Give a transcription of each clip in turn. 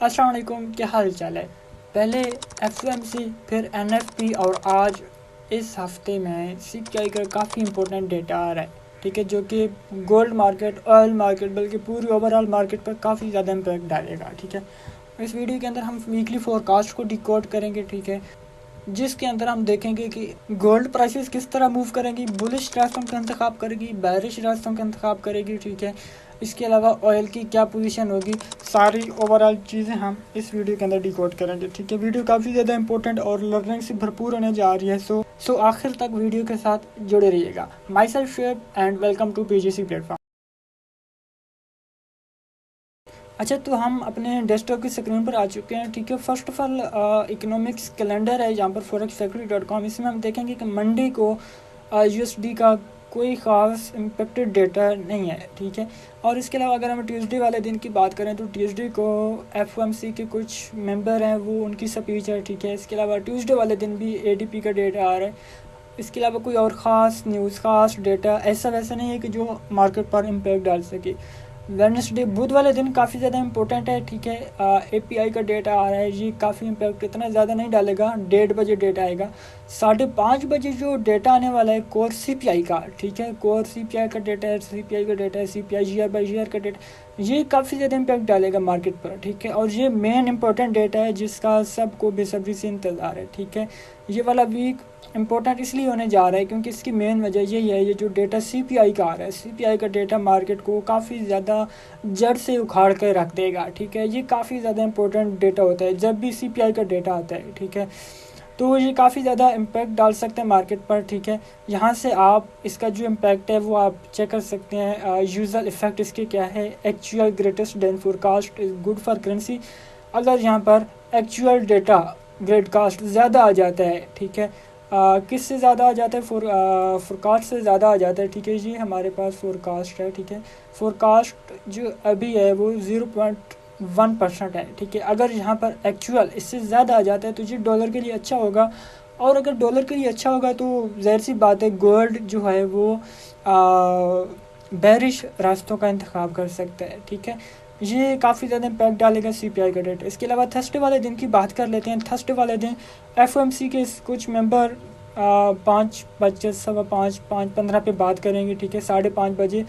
अस्सलाम वालेकुम, क्या हाल चाल है। पहले एफओएमसी, फिर एनएफपी और आज इस हफ्ते में सीपीआई का काफ़ी इंपॉर्टेंट डेटा आ रहा है, ठीक है, जो कि गोल्ड मार्केट, ऑयल मार्केट, बल्कि पूरी ओवरऑल मार्केट पर काफ़ी ज़्यादा इम्पैक्ट डालेगा। ठीक है, इस वीडियो के अंदर हम वीकली फोरकास्ट को डिकोड करेंगे, ठीक है, जिसके अंदर हम देखेंगे कि गोल्ड प्राइसेस किस तरह मूव करेंगी, बुलिश रास्तों का इंतखाब करेगी, बैरिश रास्तों का इंतखाब करेगी। ठीक है, इसके अलावा ऑयल की क्या पोजीशन होगी, सारी ओवरऑल चीज़ें हम इस वीडियो के अंदर डिकोड करेंगे। ठीक है, वीडियो काफ़ी ज़्यादा इंपॉर्टेंट और लर्निंग से भरपूर होने जा रही है। सो आखिर तक वीडियो के साथ जुड़े रहिएगा। Myself Shoaib and welcome to PGC platform. अच्छा, तो हम अपने डेस्कटॉप की स्क्रीन पर आ चुके हैं। ठीक है, first of all economics calendar है जहाँ पर forexfactory.com, इसमें हम देखेंगे कि मंडे को यूएसडी का कोई ख़ास इम्पेक्टेड डेटा नहीं है। ठीक है, और इसके अलावा अगर हम ट्यूसडे वाले दिन की बात करें तो ट्यूसडे को एफओएमसी के कुछ मेंबर हैं, वो उनकी स्पीच है। ठीक है, इसके अलावा ट्यूसडे वाले दिन भी एडीपी का डेटा आ रहा है। इसके अलावा कोई और ख़ास न्यूज़, ख़ास डेटा ऐसा वैसा नहीं है कि जो मार्केट पर इम्पैक्ट डाल सके। वेडनेसडे, बुध वाले दिन काफ़ी ज़्यादा इंपॉर्टेंट है। ठीक है, एपीआई का डेटा आ रहा है, ये काफ़ी इम्पैक्ट इतना ज़्यादा नहीं डालेगा। 1:30 बजे डेटा आएगा। 5:30 बजे जो डेटा आने वाला है कोर सीपीआई का, ठीक है, कोर सीपीआई का डेटा है, सीपीआई का डेटा है, सीपीआई जीआर बाई जीआर का डेटा, ये काफ़ी ज़्यादा इम्पैक्ट डालेगा मार्केट पर। ठीक है, और ये मेन इंपॉर्टेंट डेटा है जिसका सबको बेसब्री से इंतज़ार है। ठीक है, ये वाला वीक इम्पोर्टेंट इसलिए होने जा रहा है क्योंकि इसकी मेन वजह यही है, ये जो डेटा सीपीआई का आ रहा है, सीपीआई का डेटा मार्केट को काफ़ी ज़्यादा जड़ से उखाड़ कर रख देगा। ठीक है, ये काफ़ी ज़्यादा इंपॉर्टेंट डेटा होता है जब भी सीपीआई का डेटा आता है। ठीक है, तो ये काफ़ी ज़्यादा इम्पैक्ट डाल सकते हैं मार्केट पर। ठीक है, यहाँ से आप इसका जो इम्पैक्ट है वो आप चेक कर सकते हैं। यूजुअल इफ़ेक्ट इसके क्या है, actual greatest than forecast is good for currency. अगर यहाँ पर एक्चुअल डेटा ग्रेड कास्ट ज़्यादा आ जाता है, ठीक है, किस से ज़्यादा आ जाता है, फोरकास्ट से ज़्यादा आ जाता है। ठीक है जी, हमारे पास फोरकास्ट है। ठीक है, फोरकास्ट जो अभी है वो 0.1% है। ठीक है, अगर यहाँ पर एक्चुअल इससे ज़्यादा आ जाता है तो जी डॉलर के लिए अच्छा होगा, और अगर डॉलर के लिए अच्छा होगा तो ज़ाहिर सी बात है गोल्ड जो है वो बेरिश रास्तों का इंतखाब कर सकता है। ठीक है, ये काफ़ी ज़्यादा इम्पैक्ट डालेगा सीपीआई का डेटा। इसके अलावा थर्सडे वाले दिन की बात कर लेते हैं। थर्सडे वाले दिन एफओएमसी के कुछ मेंबर 5 बजे, 5:15, 5:15 पे बात करेंगे। ठीक है, 5:30 बजे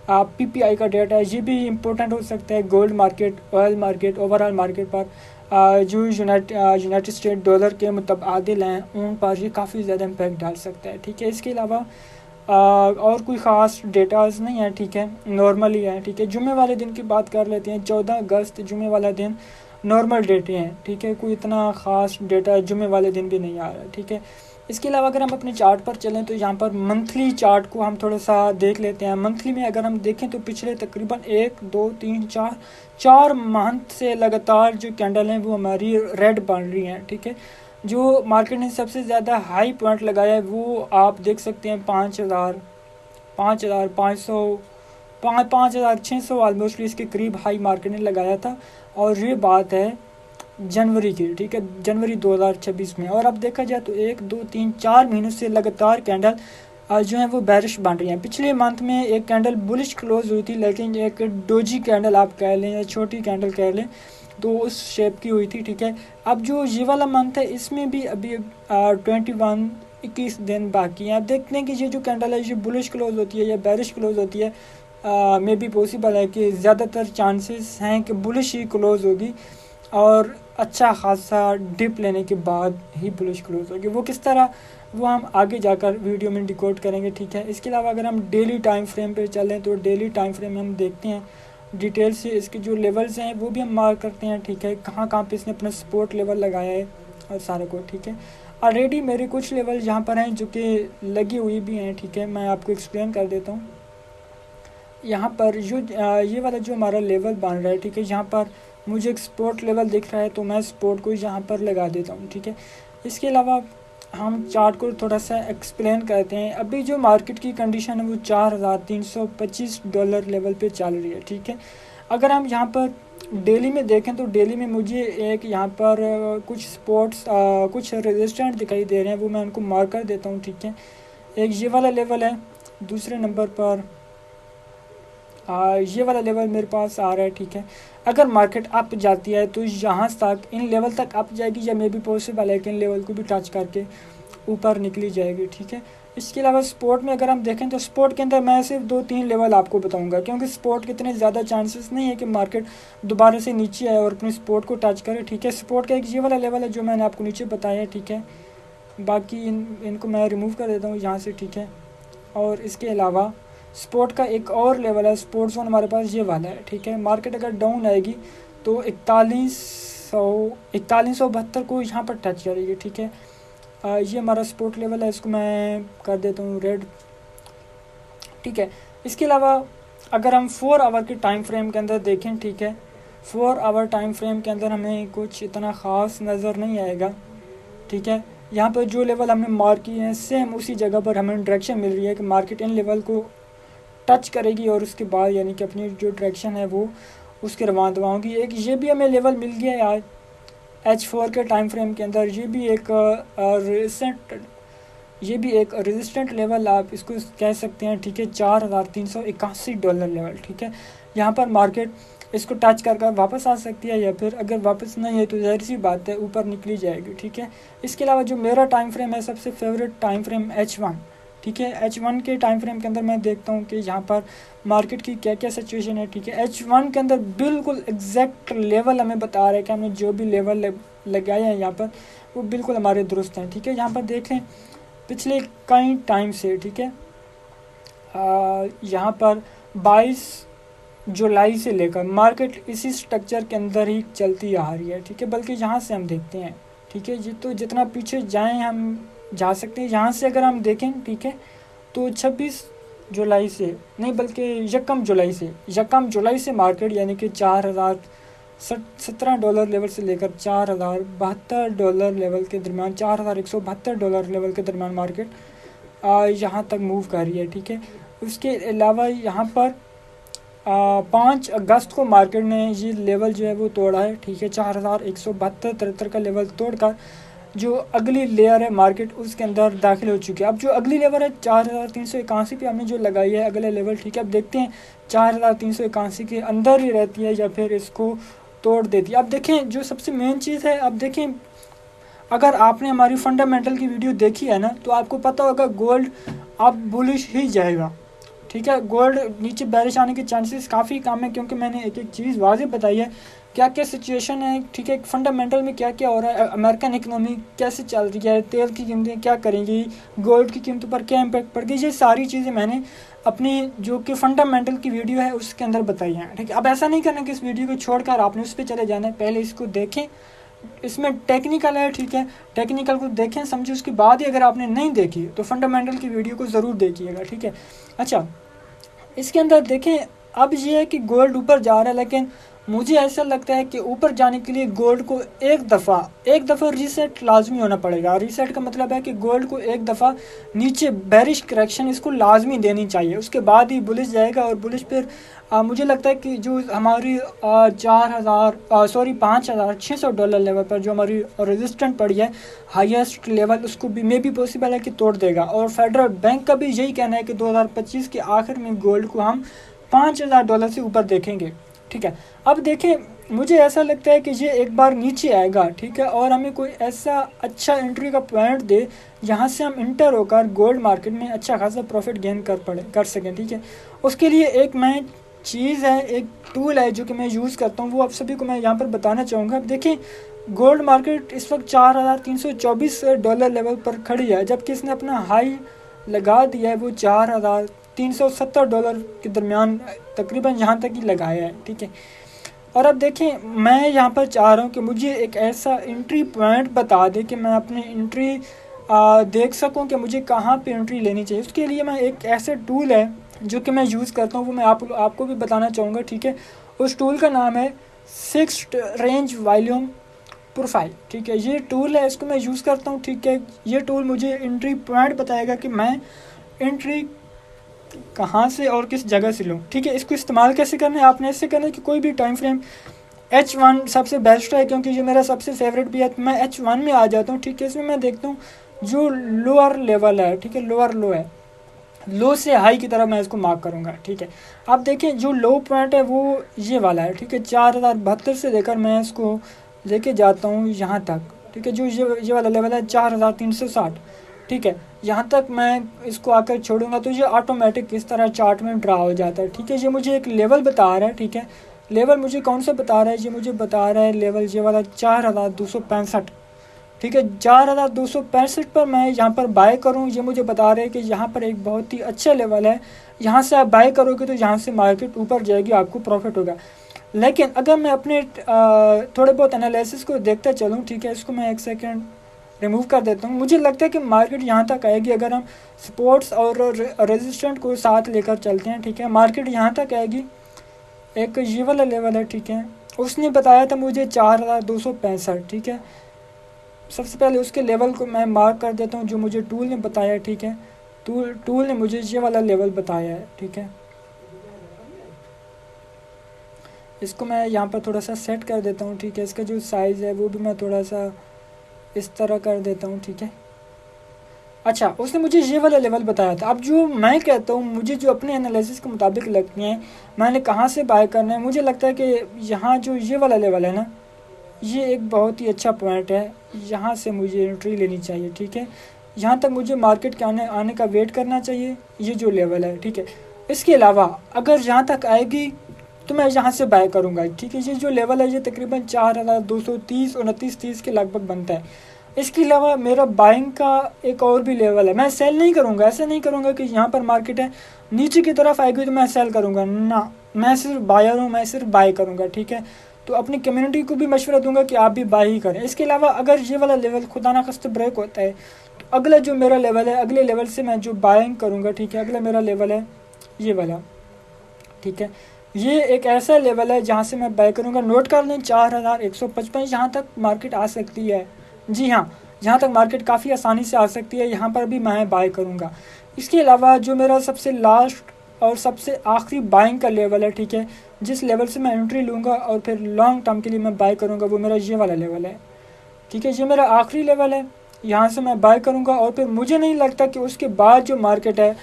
पीपीआई का डेटा है, ये भी इम्पोर्टेंट हो सकता है gold market, oil market, overall market पर। जो यूनाइटेड स्टेट डॉलर के मुतबादिल हैं उन पर ये काफ़ी ज़्यादा इम्पैक्ट डाल सकता है। ठीक है, इसके अलावा और कोई ख़ास डेटाज नहीं है। ठीक है, नॉर्मल ही है। ठीक है, जुमे वाले दिन की बात कर लेते हैं। 14 अगस्त जुमे वाला दिन नॉर्मल डेटे हैं। ठीक है, कोई इतना ख़ास डेटा जुमे वाले दिन भी नहीं आ रहा है। ठीक है, इसके अलावा अगर हम अपने चार्ट पर चलें तो यहाँ पर मंथली चार्ट को हम थोड़ा सा देख लेते हैं। मंथली में अगर हम देखें तो पिछले तकरीबन 1 2 3 4 मंथ से लगातार जो कैंडल हैं वो हमारी रेड बन रही हैं। ठीक है, जो मार्केट ने सबसे ज़्यादा हाई पॉइंट लगाया है वो आप देख सकते हैं 5,000, 5,500, 5,600 ऑलमोस्ट इसके करीब हाई मार्केट ने लगाया था। और ये बात है जनवरी की। ठीक है, जनवरी 2026 में। और अब देखा जाए तो 1 2 3 4 महीनों से लगातार कैंडल जो है वो बैरिश बन रही हैं। पिछले मंथ में एक कैंडल बुलिश क्लोज हुई थी, लेकिन एक डोजी कैंडल आप कह लें या छोटी कैंडल कह लें तो उस शेप की हुई थी। ठीक है, अब जो ये वाला मंथ है इसमें भी अभी 21 दिन बाकी हैं। अब देखते हैं कि ये जो कैंडल है ये बुलिश क्लोज होती है या बैरिश क्लोज होती है। मे बी पॉसिबल है कि ज़्यादातर चांसेस हैं कि बुलिश ही क्लोज होगी और अच्छा खासा डिप लेने के बाद ही बुलिश क्लोज होगी। वो किस तरह, वो हम आगे जाकर वीडियो में डिकोड करेंगे। ठीक है, इसके अलावा अगर हम डेली टाइम फ्रेम पे चलें तो डेली टाइम फ्रेम में हम देखते हैं डिटेल से इसके जो लेवल्स हैं वो भी हम मार्क करते हैं। ठीक है, कहाँ कहाँ पे इसने अपना सपोर्ट लेवल लगाया है और सारा को। ठीक है, ऑलरेडी मेरे कुछ लेवल यहाँ पर हैं जो कि लगी हुई भी हैं। ठीक है, मैं आपको एक्सप्लेन कर देता हूँ। यहाँ पर जो ये वाला जो हमारा लेवल बन रहा है, ठीक है, यहाँ पर मुझे एक सपोर्ट लेवल दिख रहा है तो मैं सपोर्ट को यहाँ पर लगा देता हूँ। ठीक है, इसके अलावा हम चार्ट को थोड़ा सा एक्सप्लेन करते हैं। अभी जो मार्केट की कंडीशन है वो $4,325 लेवल पे चल रही है। ठीक है, अगर हम यहाँ पर डेली में देखें तो डेली में मुझे एक यहाँ पर कुछ सपोर्ट्स, कुछ रेजिस्टेंट दिखाई दे रहे हैं, वो मैं उनको मार्क कर देता हूँ। ठीक है, एक ये वाला लेवल है, दूसरे नंबर पर ये वाला लेवल मेरे पास आ रहा है, ठीक है। अगर मार्केट अप जाती है तो यहाँ तक, इन लेवल तक अप जाएगी, या मे भी पॉसिबल है कि इन लेवल को भी टच करके ऊपर निकली जाएगी, ठीक है। इसके अलावा स्पोर्ट में अगर हम देखें तो स्पोर्ट के अंदर मैं सिर्फ 2-3 लेवल आपको बताऊंगा, क्योंकि स्पोर्ट के इतने ज़्यादा चांसेस नहीं है कि मार्केट दोबारा से नीचे आए और अपनी स्पोर्ट को टच करे, ठीक है। स्पोर्ट का एक ये वाला लेवल है जो मैंने आपको नीचे बताया है, ठीक है। बाकी इनको मैं रिमूव कर देता हूँ यहाँ से, ठीक है। और इसके अलावा स्पोर्ट का एक और लेवल है, स्पोर्ट जोन हमारे पास ये वाला है, ठीक है। मार्केट अगर डाउन आएगी तो 4172 को यहाँ पर टच करेगी, ठीक है। ये हमारा सपोर्ट लेवल है, इसको मैं कर देता हूँ रेड, ठीक है। इसके अलावा अगर हम 4 आवर के टाइम फ्रेम के अंदर देखें, ठीक है, 4 आवर टाइम फ्रेम के अंदर हमें कुछ इतना ख़ास नज़र नहीं आएगा, ठीक है। यहाँ पर जो लेवल हमने मार्क किए हैं सेम उसी जगह पर हमें डायरेक्शन मिल रही है कि मार्केट इन लेवल को टच करेगी और उसके बाद यानी कि अपनी जो डायरेक्शन है वो उसके रवान दवा होगी। एक ये भी हमें लेवल मिल गया है आज H4 के टाइम फ्रेम के अंदर, ये भी एक रेजिस्टेंट लेवल आप इसको कह सकते हैं, ठीक है। $4381 लेवल, ठीक है। यहाँ पर मार्केट इसको टच कर वापस आ सकती है, या फिर अगर वापस नहीं है तो जाहिर सी बात है ऊपर निकली जाएगी, ठीक है। इसके अलावा जो मेरा टाइम फ्रेम है, सबसे फेवरेट टाइम फ्रेम H1, ठीक है। H1 के टाइम फ्रेम के अंदर मैं देखता हूँ कि यहाँ पर मार्केट की क्या क्या सिचुएशन है, ठीक है। H1 के अंदर बिल्कुल एग्जैक्ट लेवल हमें बता रहा है कि हमने जो भी लेवल लगाए हैं यहाँ पर वो बिल्कुल हमारे दुरुस्त हैं, ठीक है। यहाँ पर देख लें पिछले कई टाइम से, ठीक है, यहाँ पर 22 जुलाई से लेकर मार्केट इसी स्ट्रक्चर के अंदर ही चलती आ रही है, ठीक है। बल्कि यहाँ से हम देखते हैं, ठीक है जी, तो जितना पीछे जाएं हम जा सकते हैं। यहाँ से अगर हम देखें, ठीक है, तो 26 जुलाई से नहीं बल्कि यकम जुलाई से मार्केट यानी कि $4017 लेवल से लेकर $4072 लेवल के दरमियान, $4172 लेवल के दरमियान मार्केट यहाँ तक मूव कर रही है, ठीक है। उसके अलावा यहाँ पर 5 अगस्त को मार्केट ने ये लेवल जो है वो तोड़ा है, ठीक है। 4172-73 का लेवल तोड़कर जो अगली लेयर है मार्केट उसके अंदर दाखिल हो चुकी है। अब जो अगली लेवल है 4381 पे हमने जो लगाई है अगले लेवल, ठीक है। अब देखते हैं 4381 के अंदर ही रहती है या फिर इसको तोड़ देती है। अब देखें जो सबसे मेन चीज़ है, अब देखें अगर आपने हमारी फंडामेंटल की वीडियो देखी है ना तो आपको पता होगा गोल्ड अब बुलिश ही जाएगा, ठीक है। गोल्ड नीचे बैरिश आने के चांसेस काफ़ी कम है, क्योंकि मैंने एक एक चीज़ वाज़ेह बताई है क्या क्या सिचुएशन है, ठीक है। फंडामेंटल में क्या क्या हो रहा है, अमेरिकन इकनॉमी कैसे चल रही है, तेल की कीमतें क्या करेंगी, गोल्ड की कीमतों पर क्या इम्पैक्ट पड़ गई, ये सारी चीज़ें मैंने अपनी जो कि फंडामेंटल की वीडियो है उसके अंदर बताई हैं, ठीक है। अब ऐसा नहीं करना कि इस वीडियो को छोड़कर आपने उस पर चले जाना है, पहले इसको देखें, इसमें टेक्निकल है, ठीक है। टेक्निकल को देखें समझे, उसके बाद ही अगर आपने नहीं देखी तो फंडामेंटल की वीडियो को ज़रूर देखिएगा, ठीक है। अच्छा, इसके अंदर देखें अब ये है कि गोल्ड ऊपर जा रहा है, लेकिन मुझे ऐसा लगता है कि ऊपर जाने के लिए गोल्ड को एक दफ़ा रीसेट लाजमी होना पड़ेगा। रीसेट का मतलब है कि गोल्ड को एक दफ़ा नीचे बेरिश करेक्शन इसको लाजमी देनी चाहिए, उसके बाद ही बुलिश जाएगा। और बुलिश फिर मुझे लगता है कि जो हमारी $5600 लेवल पर जो हमारी रेजिस्टेंट पड़ी है हाईएस्ट लेवल, उसको भी मे भी पॉसिबल है कि तोड़ देगा। और फेडरल बैंक का भी यही कहना है कि 2025 के आखिर में गोल्ड को हम $5000 से ऊपर देखेंगे, ठीक है। अब देखें मुझे ऐसा लगता है कि ये एक बार नीचे आएगा, ठीक है, और हमें कोई ऐसा अच्छा एंट्री का पॉइंट दे जहाँ से हम इंटर होकर गोल्ड मार्केट में अच्छा खासा प्रॉफिट गेन कर सकें, ठीक है। उसके लिए एक मैं चीज़ है, एक टूल है जो कि मैं यूज़ करता हूँ, वो आप सभी को मैं यहाँ पर बताना चाहूँगा। अब देखें गोल्ड मार्केट इस वक्त $4324 लेवल पर खड़ी है, जबकि इसने अपना हाई लगा दिया है वो $4370 के दरमियान तकरीबन यहाँ तक ही लगाया है, ठीक है। और अब देखें मैं यहाँ पर चाह रहा हूँ कि मुझे एक ऐसा एंट्री पॉइंट बता दे कि मैं अपनी एंट्री देख सकूँ कि मुझे कहाँ पे एंट्री लेनी चाहिए। उसके लिए मैं एक ऐसा टूल है जो कि मैं यूज़ करता हूँ, वो मैं आपको भी बताना चाहूँगा, ठीक है। उस टूल का नाम है फिक्स्ड रेंज वॉल्यूम प्रोफाइल, ठीक है। ये टूल है, इसको मैं यूज़ करता हूँ, ठीक है। ये टूल मुझे एंट्री पॉइंट बताएगा कि मैं एंट्री कहाँ से और किस जगह से लूँ, ठीक है। इसको इस्तेमाल कैसे करना है, आपने ऐसे करना है कि कोई भी टाइम फ्रेम H1 सबसे बेस्ट है, क्योंकि ये मेरा सबसे फेवरेट भी है। तो मैं H1 में आ जाता हूँ, ठीक है। इसमें मैं देखता हूँ जो लोअर लेवल है, ठीक है, लोअर लो है, लो से हाई की तरफ मैं इसको मार्क करूँगा, ठीक है। अब देखें जो लो पॉइंट है वो ये वाला है, ठीक है। 4072 से लेकर मैं इसको लेके जाता हूँ यहाँ तक, ठीक है। जो ये वाला लेवल है 4360, ठीक है। यहाँ तक मैं इसको आकर छोड़ूंगा तो ये ऑटोमेटिक इस तरह चार्ट में ड्रा हो जाता है, ठीक है। ये मुझे एक लेवल बता रहा है, ठीक है। लेवल मुझे कौन सा बता रहा है, ये मुझे बता रहा है लेवल ये वाला 4265, ठीक है। 4265 पर मैं यहाँ पर बाय करूँ, ये मुझे बता रहे हैं कि यहाँ पर एक बहुत ही अच्छा लेवल है, यहाँ से आप बाय करोगे तो यहाँ से मार्केट ऊपर जाएगी, आपको प्रॉफिट होगा। लेकिन अगर मैं अपने थोड़े बहुत एनालिसिस को देखता चलूँ, ठीक है। इसको मैं एक सेकेंड रिमूव कर देता हूँ। मुझे लगता है कि मार्केट यहाँ तक आएगी अगर हम सपोर्ट्स और रेजिस्टेंट को साथ लेकर चलते हैं, ठीक है। मार्केट यहाँ तक आएगी, एक ये वाला लेवल है, ठीक है। उसने बताया था मुझे 4265, ठीक है। सबसे पहले उसके लेवल को मैं मार्क कर देता हूँ जो मुझे टूल ने बताया, ठीक है। टूल ने मुझे ये वाला लेवल बताया है, ठीक है। इसको मैं यहाँ पर थोड़ा सा सेट कर देता हूँ, ठीक है। इसका जो साइज़ है वो भी मैं थोड़ा सा इस तरह कर देता हूँ, ठीक है। अच्छा, उसने मुझे ये वाला लेवल बताया था। अब जो मैं कहता हूँ, मुझे जो अपने एनालिसिस के मुताबिक लगती हैं, मैंने कहाँ से बाय करना है, मुझे लगता है कि यहाँ जो ये वाला लेवल है ना, ये एक बहुत ही अच्छा पॉइंट है, यहाँ से मुझे एंट्री लेनी चाहिए, ठीक है। यहाँ तक मुझे मार्केट के आने का वेट करना चाहिए, ये जो लेवल है, ठीक है। इसके अलावा अगर यहाँ तक आएगी तो मैं यहाँ से बाय करूँगा, ठीक है। ये जो लेवल है ये तकरीबन 4230 2930 के लगभग बनता है। इसके अलावा मेरा बाइंग का एक और भी लेवल है, मैं सेल नहीं करूँगा। ऐसे नहीं करूँगा कि यहाँ पर मार्केट है नीचे की तरफ आएगी तो मैं सेल करूँगा ना, मैं सिर्फ बायर हूँ, मैं सिर्फ बाय करूँगा, ठीक है। तो अपनी कम्युनिटी को भी मशवरा दूंगा कि आप भी बाय ही करें। इसके अलावा अगर ये वाला लेवल खुदा ना खास्ता ब्रेक होता है तो अगला जो मेरा लेवल है, अगले लेवल से मैं जो बाइंग करूँगा, ठीक है। अगला मेरा लेवल है ये वाला, ठीक है। ये एक ऐसा लेवल है जहाँ से मैं बाय करूँगा। नोट कर लें 4155 यहाँ तक मार्केट आ सकती है, जी हाँ, यहाँ तक मार्केट काफ़ी आसानी से आ सकती है, यहाँ पर भी मैं बाय करूँगा। इसके अलावा जो मेरा सबसे लास्ट और सबसे आखिरी बाइंग का लेवल है, ठीक है, जिस लेवल से मैं एंट्री लूँगा और फिर लॉन्ग टर्म के लिए मैं बाय करूँगा, वो मेरा ये वाला लेवल है, ठीक है। ये मेरा आखिरी लेवल है, यहाँ से मैं बाय करूँगा और फिर मुझे नहीं लगता कि उसके बाद जो मार्केट है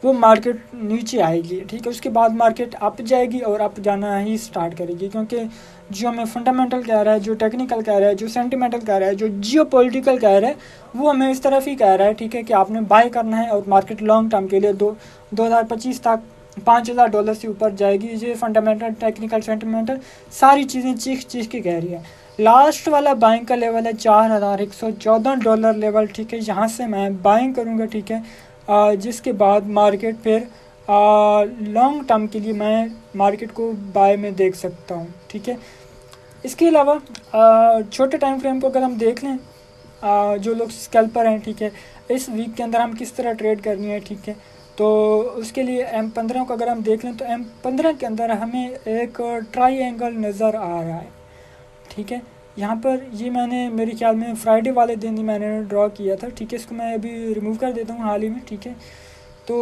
वो मार्केट नीचे आएगी, ठीक है। उसके बाद मार्केट अप जाएगी और अप जाना ही स्टार्ट करेगी, क्योंकि जो हमें फंडामेंटल कह रहा है, जो टेक्निकल कह रहा है, जो सेंटिमेंटल कह रहा है, जो जियोपॉलिटिकल कह रहा है, वो हमें इस तरफ ही कह रहा है, ठीक है, कि आपने बाय करना है और मार्केट लॉन्ग टर्म के लिए 2025 तक $5000 से ऊपर जाएगी। ये फंडामेंटल, टेक्निकल, सेंटिमेंटल सारी चीज़ें चीख के कह रही है। लास्ट वाला बाइंग का लेवल है $4114 लेवल, ठीक है। यहाँ से मैं बाइंग करूँगा, ठीक है। जिसके बाद मार्केट फिर लॉन्ग टर्म के लिए मैं मार्केट को बाय में देख सकता हूँ, ठीक है। इसके अलावा छोटे टाइम फ्रेम को अगर हम देख लें, जो लोग स्कैल्पर हैं, ठीक है, इस वीक के अंदर हम किस तरह ट्रेड करनी है, ठीक है। तो उसके लिए M15 को अगर हम देख लें तो M15 के अंदर हमें एक ट्राईएंगल नज़र आ रहा है, ठीक है। यहाँ पर ये मैंने मेरे ख्याल में फ्राइडे वाले दिन ही मैंने ड्रॉ किया था, ठीक है। इसको मैं अभी रिमूव कर देता हूँ हाल ही में, ठीक है। तो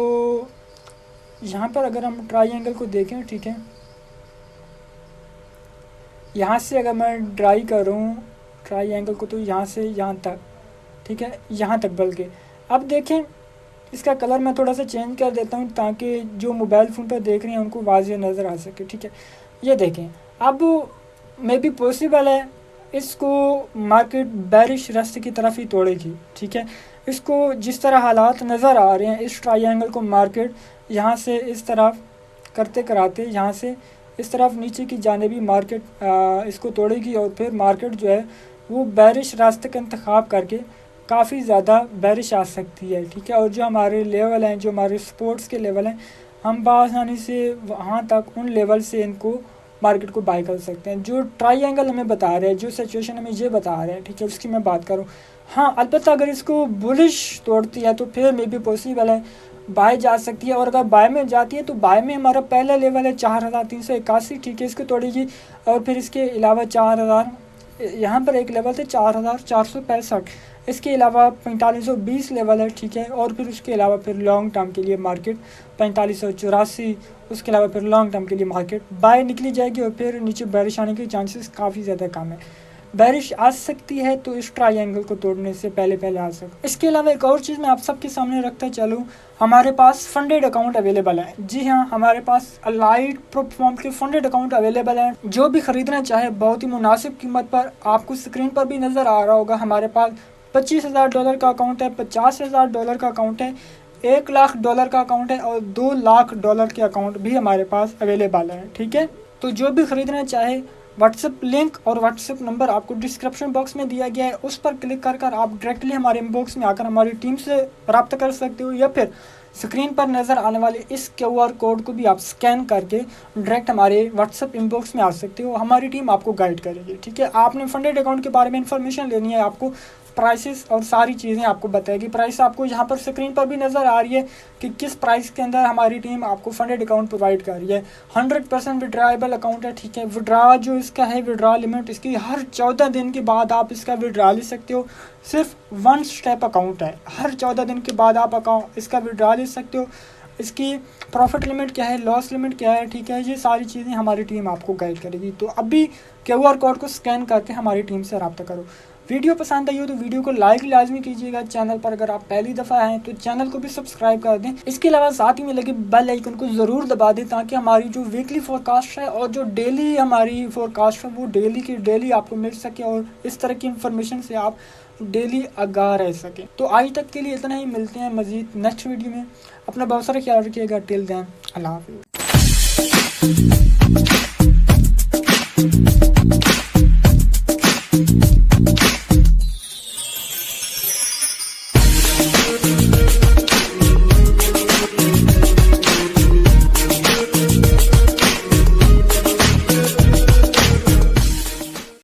यहाँ पर अगर हम ट्राईएंगल को देखें, ठीक है, यहाँ से अगर मैं ड्राई करूँ ट्राईएंगल को तो यहाँ से यहाँ तक, ठीक है, यहाँ तक। बल्कि अब देखें इसका कलर मैं थोड़ा सा चेंज कर देता हूँ ताकि जो मोबाइल फ़ोन पर देख रहे हैं उनको वाज़ेह नज़र आ सके, ठीक है। ये देखें, अब मे बी पॉसिबल है इसको मार्केट बैरिश रास्ते की तरफ ही तोड़ेगी, ठीक है। इसको जिस तरह हालात नज़र आ रहे हैं, इस ट्राईएंगल को मार्केट यहाँ से इस तरफ करते कराते यहाँ से इस तरफ नीचे की जानिबी मार्केट इसको तोड़ेगी और फिर मार्केट जो है वो बैरिश रास्ते का इंतखाब करके काफ़ी ज़्यादा बैरिश आ सकती है, ठीक है। और जो हमारे लेवल हैं, जो हमारे स्पोर्ट्स के लेवल हैं, हम बआसानी से वहाँ तक उन लेवल से इनको मार्केट को बाय कर सकते हैं। जो ट्राईएंगल हमें बता रहे हैं, जो सिचुएशन हमें ये बता रहे हैं, ठीक है, उसकी मैं बात करूँ। हाँ, अलबत्ता अगर इसको बुलिश तोड़ती है तो फिर मे बी पॉसिबल है बाय जा सकती है। और अगर बाय में जाती है तो बाय में हमारा पहला लेवल है 4381, ठीक है, इसको तोड़ेगी। और फिर इसके अलावा 4000, यहाँ पर एक लेवल थे 4465, इसके अलावा 4520 लेवल है, ठीक है। और फिर उसके अलावा फिर लॉन्ग टर्म के लिए मार्केट 4584, उसके अलावा फिर लॉन्ग टर्म के लिए मार्केट बाय निकली जाएगी और फिर नीचे बैरिश आने के चांसेस काफ़ी ज़्यादा कम है। बारिश आ सकती है तो इस ट्रायंगल को तोड़ने से पहले आ सकते। इसके अलावा एक और चीज़ मैं आप सबके सामने रखता चलूँ, हमारे पास फंडेड अकाउंट अवेलेबल है। जी हाँ, हमारे पास अलाइड प्लेटफॉर्म के फंडेड अकाउंट अवेलेबल हैं। जो भी खरीदना चाहे बहुत ही मुनासिब कीमत पर, आपको स्क्रीन पर भी नज़र आ रहा होगा, हमारे पास $25,000 का अकाउंट है, $50,000 का अकाउंट है, $1,00,000 का अकाउंट है और $2,00,000 के अकाउंट भी हमारे पास अवेलेबल है। ठीक है, तो जो भी खरीदना चाहे, व्हाट्सएप लिंक और व्हाट्सएप नंबर आपको डिस्क्रिप्शन बॉक्स में दिया गया है, उस पर क्लिक कर आप डायरेक्टली हमारे इनबॉक्स में आकर हमारी टीम से रब्ता कर सकते हो, या फिर स्क्रीन पर नज़र आने वाले इस QR कोड को भी आप स्कैन करके डायरेक्ट हमारे व्हाट्सएप इनबॉक्स में आ सकते हो। हमारी टीम आपको गाइड करेगी। ठीक है, आपने फंडेड अकाउंट के बारे में इंफॉर्मेशन लेनी है, आपको प्राइसेस और सारी चीज़ें आपको बताएगी। प्राइस आपको यहाँ पर स्क्रीन पर भी नज़र आ रही है कि किस प्राइस के अंदर हमारी टीम आपको फंडेड अकाउंट प्रोवाइड कर रही है। 100% विड्राएबल अकाउंट है। ठीक है, विड्रा जो इसका है, विड्रा लिमिट इसकी हर 14 दिन के बाद आप इसका विड्रा ले सकते हो। सिर्फ 1 स्टेप अकाउंट है, हर 14 दिन के बाद आप अकाउंट इसका विड्रा ले सकते हो। इसकी प्रॉफिट लिमिट क्या है, लॉस लिमिट क्या है, ठीक है, ये सारी चीज़ें हमारी टीम आपको गाइड करेगी। तो अभी QR कोड को स्कैन करके हमारी टीम से रब्ता करो। वीडियो पसंद आई हो तो वीडियो को लाइक लाजमी कीजिएगा। चैनल पर अगर आप पहली दफ़ा आए तो चैनल को भी सब्सक्राइब कर दें। इसके अलावा साथ ही में लगे बेल आइकन को ज़रूर दबा दें, ताकि हमारी जो वीकली फोरकास्ट है और जो डेली हमारी फोरकास्ट है वो डेली की डेली आपको मिल सके और इस तरह की इंफॉर्मेशन से आप डेली आगाह रह सकें। तो आज तक के लिए इतना ही, मिलते हैं मज़ीद नेक्स्ट वीडियो में। अपना बहुत सारा ख्याल रखिएगा। टिल देन, अल्लाह हाफ़िज़।